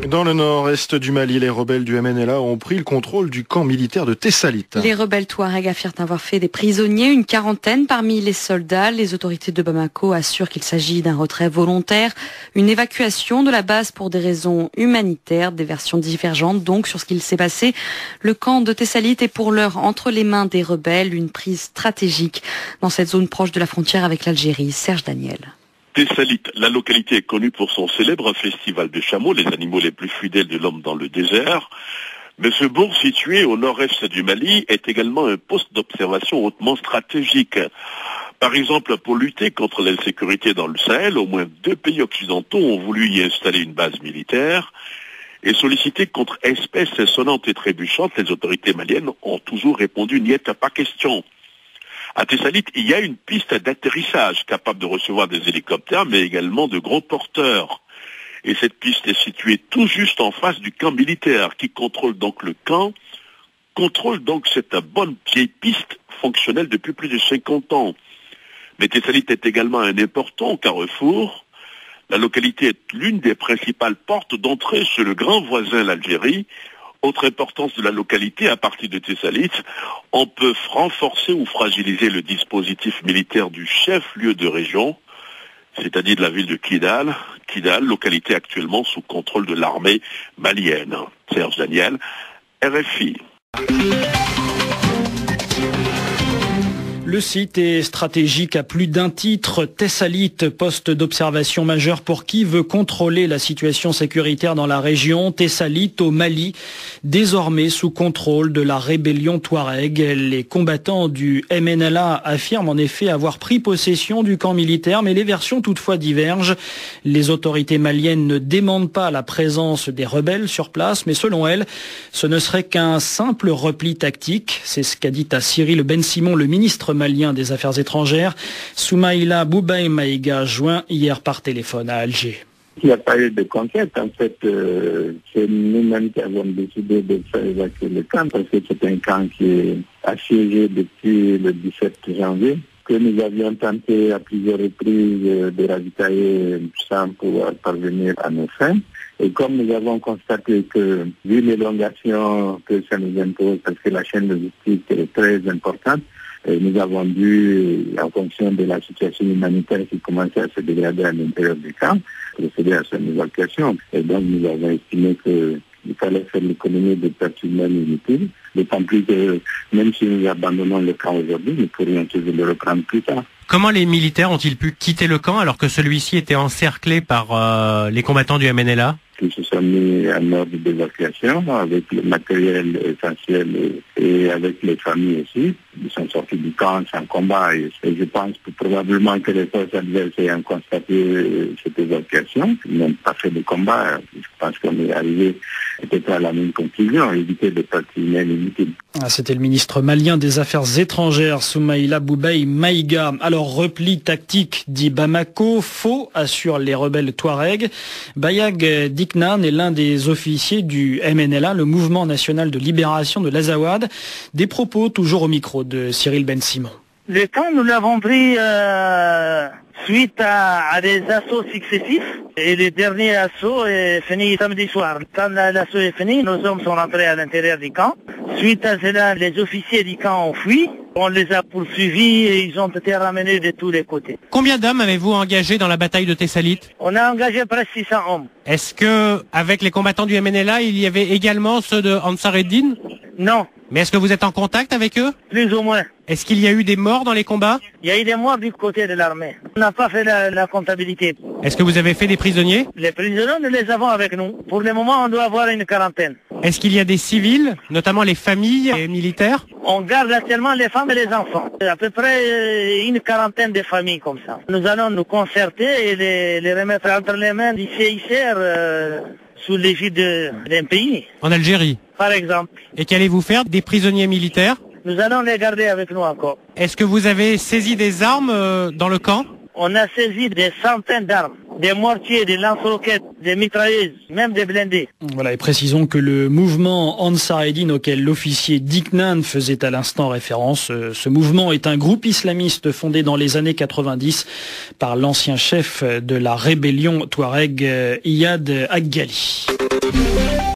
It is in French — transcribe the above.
Dans le nord-est du Mali, les rebelles du MNLA ont pris le contrôle du camp militaire de Tessalit. Les rebelles Touaregs affirment avoir fait des prisonniers, une quarantaine parmi les soldats. Les autorités de Bamako assurent qu'il s'agit d'un retrait volontaire, une évacuation de la base pour des raisons humanitaires, des versions divergentes donc sur ce qu'il s'est passé. Le camp de Tessalit est pour l'heure entre les mains des rebelles, une prise stratégique dans cette zone proche de la frontière avec l'Algérie. Serge Daniel. Tessalit, la localité est connue pour son célèbre festival de chameaux, les animaux les plus fidèles de l'homme dans le désert. Mais ce bourg situé au nord-est du Mali est également un poste d'observation hautement stratégique. Par exemple, pour lutter contre l'insécurité dans le Sahel, au moins 2 pays occidentaux ont voulu y installer une base militaire. Et sollicité contre espèces sonnantes et trébuchantes, les autorités maliennes ont toujours répondu « niet, pas question ». À Tessalit, il y a une piste d'atterrissage capable de recevoir des hélicoptères, mais également de gros porteurs. Et cette piste est située tout juste en face du camp militaire, qui contrôle donc le camp, contrôle donc cette bonne vieille piste fonctionnelle depuis plus de 50 ans. Mais Tessalit est également un important carrefour. La localité est l'une des principales portes d'entrée chez le grand voisin, l'Algérie. Autre importance de la localité, à partir de Tessalit, on peut renforcer ou fragiliser le dispositif militaire du chef-lieu de région, c'est-à-dire de la ville de Kidal, localité actuellement sous contrôle de l'armée malienne. Serge Daniel, RFI. Le site est stratégique à plus d'un titre. Tessalit, poste d'observation majeur pour qui veut contrôler la situation sécuritaire dans la région. Tessalit au Mali, désormais sous contrôle de la rébellion Touareg. Les combattants du MNLA affirment en effet avoir pris possession du camp militaire, mais les versions toutefois divergent. Les autorités maliennes ne démentent pas la présence des rebelles sur place, mais selon elles, ce ne serait qu'un simple repli tactique. C'est ce qu'a dit à Cyril Ben Simon, le ministre malien des Affaires étrangères. Soumaïla Boubaï Maïga joint hier par téléphone à Alger. Il n'y a pas eu de conquête. En fait, c'est nous-mêmes qui avons décidé de faire évacuer le camp parce que c'est un camp qui est assiégé depuis le 17 janvier, que nous avions tenté à plusieurs reprises de ravitailler sans pouvoir parvenir à nos fins. Et comme nous avons constaté que, vu l'élongation que ça nous impose, parce que la chaîne logistique est très importante, nous avons dû, en fonction de la situation humanitaire qui commençait à se dégrader à l'intérieur du camp, procéder à son évacuation. Et donc nous avons estimé qu'il fallait faire l'économie de pertes humaines inutiles, d'autant plus que même si nous abandonnons le camp aujourd'hui, nous pourrions toujours le reprendre plus tard. Comment les militaires ont-ils pu quitter le camp alors que celui-ci était encerclé par les combattants du MNLA ? Qui se sont mis en ordre d'évacuation avec le matériel essentiel et avec les familles aussi. Ils sont sortis du camp sans combat et je pense que probablement que les forces adverses ayant constaté cette évacuation n'ont pas fait de combat. Je pense qu'on est arrivé peut-être à la même conclusion, éviter de pertes humaines inutiles. C'était le ministre malien des Affaires étrangères, Soumaïla Boubaï Maïga. Alors, repli tactique, dit Bamako, faux, assurent les rebelles Touareg. Bayag Diknan est l'un des officiers du MNLA, le Mouvement national de libération de l'Azawad. Des propos toujours au micro de Cyril Ben Simon. Le camp, nous l'avons pris suite à des assauts successifs. Et le dernier assaut est fini samedi soir. Quand l'assaut est fini, nos hommes sont rentrés à l'intérieur du camp. Suite à cela, les officiers du camp ont fui. On les a poursuivis et ils ont été ramenés de tous les côtés. Combien d'hommes avez-vous engagés dans la bataille de Tessalit ? On a engagé presque 600 hommes. Est-ce que, avec les combattants du MNLA, il y avait également ceux de Ansar Eddin ? Non. Mais est-ce que vous êtes en contact avec eux ? Plus ou moins. Est-ce qu'il y a eu des morts dans les combats ? Il y a eu des morts du côté de l'armée. On n'a pas fait la comptabilité. Est-ce que vous avez fait des prisonniers ? Les prisonniers, nous les avons avec nous. Pour le moment, on doit avoir une quarantaine. Est-ce qu'il y a des civils, notamment les familles et militaires ? On garde actuellement les femmes et les enfants. À peu près une quarantaine de familles comme ça. Nous allons nous concerter et les remettre entre les mains du CICR sous l'égide d'un pays. En Algérie ? Par exemple. Et qu'allez-vous faire des prisonniers militaires ? Nous allons les garder avec nous encore. Est-ce que vous avez saisi des armes dans le camp ? On a saisi des centaines d'armes, des mortiers, des lance-roquettes, des mitrailleuses, même des blindés. Voilà, et précisons que le mouvement Ansar Eddin auquel l'officier Diknan faisait à l'instant référence, ce mouvement est un groupe islamiste fondé dans les années 90 par l'ancien chef de la rébellion Touareg, Iyad Aggali.